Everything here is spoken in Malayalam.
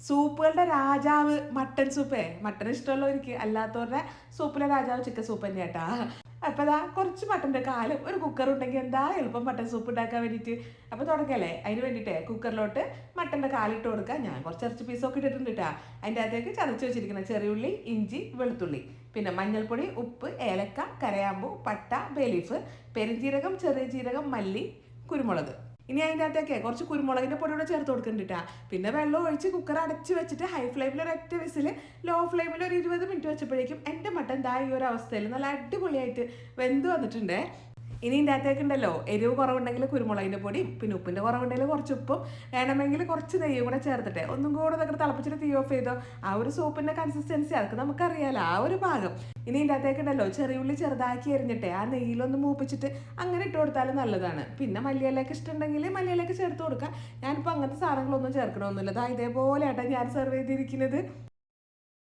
സൂപ്പുകളുടെ രാജാവ് മട്ടൻ സൂപ്പേ. മട്ടൻ ഇഷ്ടമുള്ളവർക്ക്, അല്ലാത്തവരുടെ സൂപ്പിലെ രാജാവ് ചിക്കൻ സൂപ്പ് തന്നെ കേട്ടാ. അപ്പോൾ ദാ കുറച്ച് മട്ടൻ്റെ കാലും ഒരു കുക്കർ ഉണ്ടെങ്കിൽ എന്താ എളുപ്പം മട്ടൻ സൂപ്പ് ഉണ്ടാക്കാൻ വേണ്ടിയിട്ട്. അപ്പോൾ തുടങ്ങല്ലേ. അതിന് വേണ്ടിയിട്ടേ കുക്കറിലോട്ട് മട്ടൻ്റെ കാലിട്ട് കൊടുക്കുക. ഞാൻ കുറച്ച് ഇറച്ചി പീസൊക്കെ ഇട്ടിട്ടുണ്ട് കേട്ടോ. അതിൻ്റെ അകത്തേക്ക് ചതച്ച് വെച്ചിരിക്കുന്ന ചെറിയുള്ളി, ഇഞ്ചി, വെളുത്തുള്ളി, പിന്നെ മഞ്ഞൾപ്പൊടി, ഉപ്പ്, ഏലക്ക, കരയാമ്പൂ, പട്ട, ബേലീഫ്, പെരുംജീരകം, ചെറിയ ജീരകം, മല്ലി, കുരുമുളക്. ഇനി അതിൻ്റെ അകത്തേക്ക് കുറച്ച് കുരുമുളകിൻ്റെ പൊടി കൂടെ ചേർത്ത് കൊടുക്കുന്നുണ്ട്. പിന്നെ വെള്ളം ഒഴിച്ച് കുക്കർ അടച്ച് വെച്ചിട്ട് ഹൈ ഫ്ലെയിമിൽ ഒരൊറ്റ വിസിൽ, ലോ ഫ്ലെയിമിൽ ഒരു 20 മിനിറ്റ് വെച്ചപ്പോഴേക്കും എൻ്റെ മട്ടൻ ദാ ഈ ഒരു അവസ്ഥയിൽ നല്ല അടിപൊളിയായിട്ട് വെന്ത് വന്നിട്ടുണ്ട്. ഇനി ഇതിൻ്റെ അകത്തേക്കുണ്ടല്ലോ എരിവ് കുറവുണ്ടെങ്കിൽ കുരുമുളകിൻ്റെ പൊടിയും, പിന്നെ ഉപ്പിൻ്റെ കുറവുണ്ടെങ്കിൽ കുറച്ച് ഉപ്പും, വേണമെങ്കിൽ കുറച്ച് നെയ്യും കൂടെ ചേർത്തിട്ട് ഒന്നും കൂടെ ഇതൊക്കെ തിളപ്പിച്ചിട്ട് തീ ഓഫ് ചെയ്തോ. ആ ഒരു സൂപ്പിൻ്റെ കൺസിസ്റ്റൻസി അതൊക്കെ നമുക്കറിയാലോ, ആ ഒരു ഭാഗം. ഇനി ഇതിൻ്റെ അകത്തേക്കുണ്ടല്ലോ ചെറിയുള്ളി ചെറുതാക്കി എരിഞ്ഞിട്ടേ ആ നെയ്യിലൊന്ന് മൂപ്പിച്ചിട്ട് അങ്ങനെ ഇട്ട് കൊടുത്താലും നല്ലതാണ്. പിന്നെ മല്ലിയിലൊക്കെ ഇഷ്ടമുണ്ടെങ്കിൽ മല്ലിയിലൊക്കെ ചേർത്ത് കൊടുക്കാം. ഞാനിപ്പോൾ അങ്ങനത്തെ സാധനങ്ങളൊന്നും ചേർക്കണമൊന്നുമില്ല. ഇതേപോലെ ആട്ടോ ഞാൻ സെർവ് ചെയ്തിരിക്കുന്നത്.